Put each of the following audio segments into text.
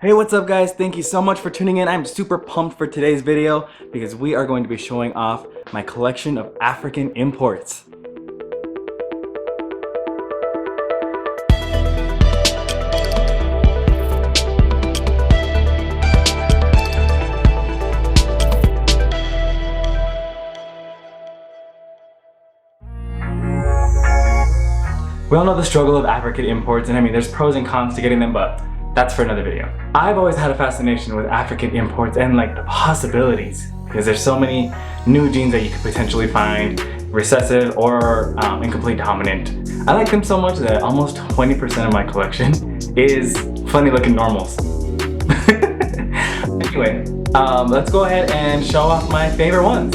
Hey, what's up guys? Thank you so much for tuning in. I'm super pumped for today's video because we are going to be showing off my collection of African imports. We all know the struggle of African imports, and I mean there's pros and cons to getting them, but that's for another video. I've always had a fascination with African imports and like the possibilities, because there's so many new genes that you could potentially find, recessive or incomplete dominant. I like them so much that almost 20% of my collection is funny looking normals. Anyway, let's go ahead and show off my favorite ones.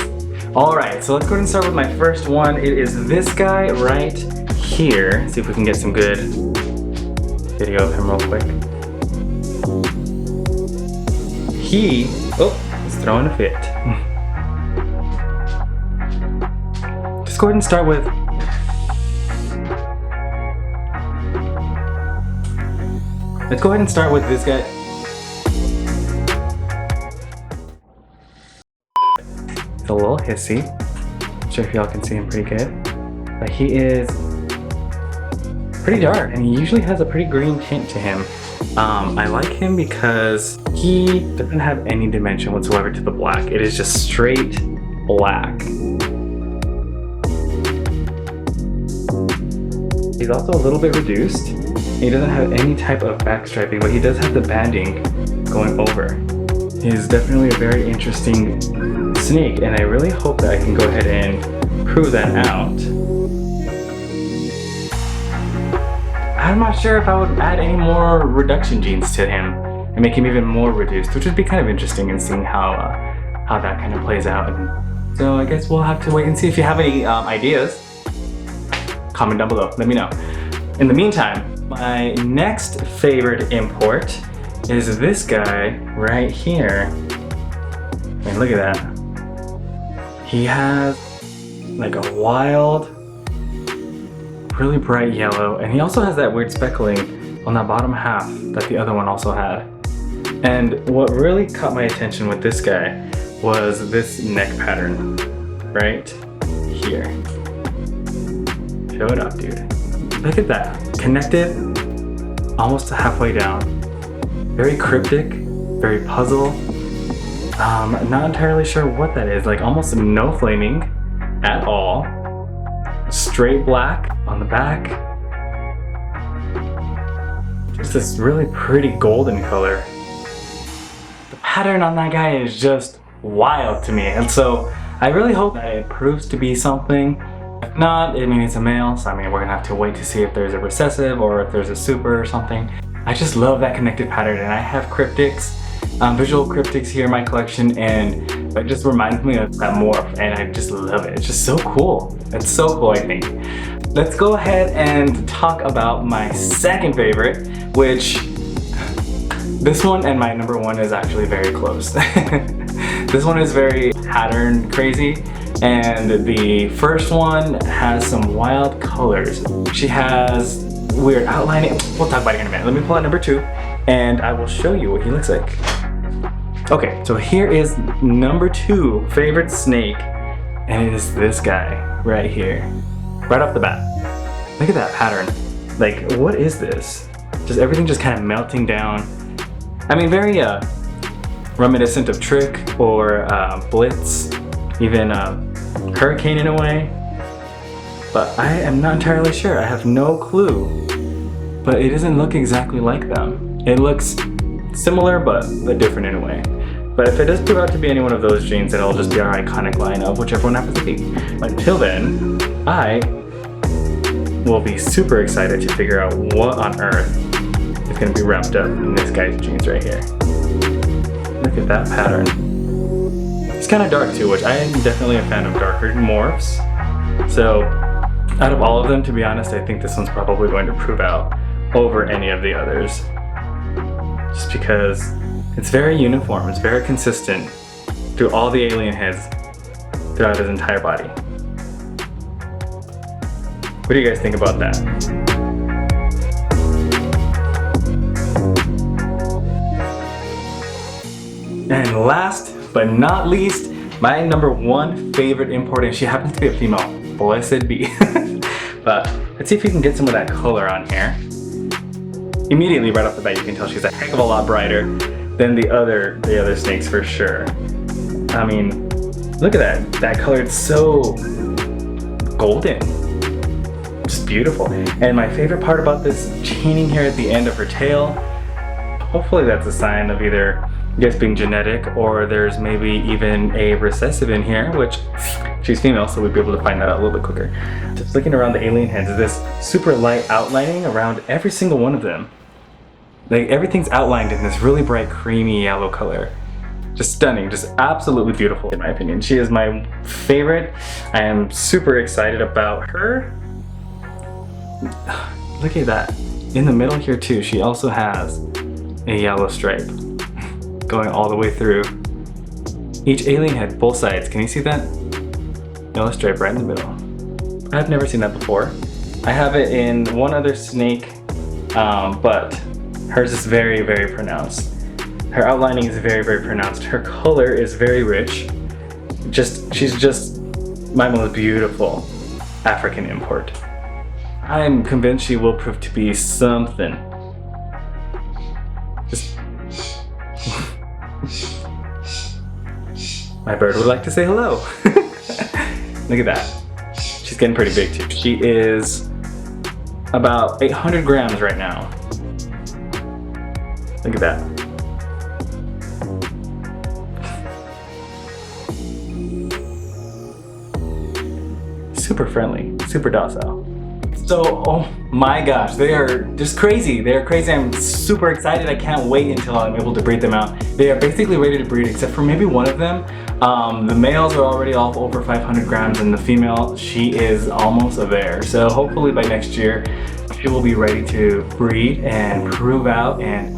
Alright, so let's go ahead and start with my first one. It is this guy right here. See if we can get some good video of him real quick. He's throwing a fit. Just go ahead and start with let's go ahead and start with this guy. He's a little hissy. Not sure if y'all can see him pretty good. But he is pretty dark and he usually has a pretty green tint to him. I like him because he doesn't have any dimension whatsoever to the black. It is just straight black. He's also a little bit reduced. He doesn't have any type of back striping, but he does have the banding going over. He's definitely a very interesting snake, and I really hope that I can go ahead and prove that out. I'm not sure if I would add any more reduction genes to him and make him even more reduced, which would be kind of interesting in seeing how that kind of plays out. And so I guess we'll have to wait and see. If you have any ideas, comment down below, let me know. In the meantime, my next favorite import is this guy right here. And look at that. He has like a wild, really bright yellow, and he also has that weird speckling on that bottom half that the other one also had. And what really caught my attention with this guy was this neck pattern right here. Show it up, dude. Look at that. Connected almost to halfway down. Very cryptic, very puzzle. Not entirely sure what that is. Like almost no flaming at all. Straight black on the back. Just this really pretty golden color. The pattern on that guy is just wild to me, and so I really hope that it proves to be something. If not, I mean it's a male, so I mean we're gonna have to wait to see if there's a recessive or if there's a super or something. I just love that connected pattern, and I have cryptics, visual cryptics here in my collection, and it just reminds me of that morph, and I just love it. It's just so cool. It's so cool, I think. Let's go ahead and talk about my second favorite, which this one and my number one is actually very close. This one is very pattern crazy, and the first one has some wild colors. She has weird outlining. We'll talk about it in a minute. Let me pull out number two, and I will show you what he looks like. Okay, so here is number two favorite snake, and it is this guy right here. Right off the bat. Look at that pattern. Like, what is this? Just everything just kind of melting down. I mean, very reminiscent of Trick or Blitz, even Hurricane in a way. But I am not entirely sure. I have no clue. But it doesn't look exactly like them. It looks similar, but different in a way. But if it does prove out to be any one of those genes, then it'll just be our iconic line of whichever one happens to be. Until then, I will be super excited to figure out what on earth is going to be wrapped up in this guy's genes right here. Look at that pattern. It's kind of dark too, which I am definitely a fan of darker morphs. So out of all of them, to be honest, I think this one's probably going to prove out over any of the others. Just because it's very uniform, it's very consistent through all the alien heads throughout his entire body. What do you guys think about that? And last but not least, my number one favorite import, and she happens to be a female, blessed be. But let's see if we can get some of that color on here. Immediately right off the bat you can tell she's a heck of a lot brighter than the other snakes for sure. I mean, look at that color, it's so golden. Just beautiful. And my favorite part about this chaining here at the end of her tail, hopefully that's a sign of either this being genetic or there's maybe even a recessive in here, which she's female, so we'd be able to find that out a little bit quicker. Just looking around the alien heads, this super light outlining around every single one of them. Like everything's outlined in this really bright creamy yellow color. Just stunning, just absolutely beautiful in my opinion. She is my favorite. I am super excited about her. Look at that. In the middle here too, she also has a yellow stripe going all the way through each alien head, both sides. Can you see that? Yellow stripe right in the middle. I've never seen that before. I have it in one other snake, but hers is very, very pronounced. Her outlining is very, very pronounced. Her color is very rich. She's just my most beautiful African import. I'm convinced she will prove to be something. My bird would like to say hello. Look at that. She's getting pretty big too. She is about 800 grams right now. Look at that. Super friendly, super docile. So, oh my gosh, they are just crazy. They are crazy. I'm super excited. I can't wait until I'm able to breed them out. They are basically ready to breed except for maybe one of them. The males are already all over 500 grams and the female, she is almost there. So hopefully by next year, she will be ready to breed and prove out and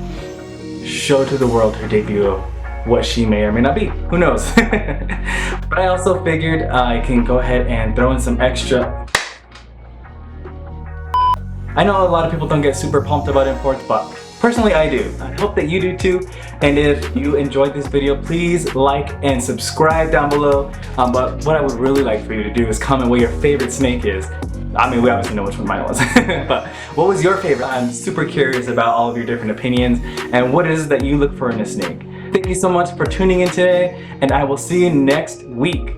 show to the world her debut of what she may or may not be. Who knows? But I also figured I can go ahead and throw in some extra. I know a lot of people don't get super pumped about imports, but personally I do. I hope that you do too. And if you enjoyed this video, please like and subscribe down below. But what I would really like for you to do is comment what your favorite snake is. I mean, we obviously know which one mine was, but what was your favorite? I'm super curious about all of your different opinions and what it is that you look for in a snake. Thank you so much for tuning in today, and I will see you next week.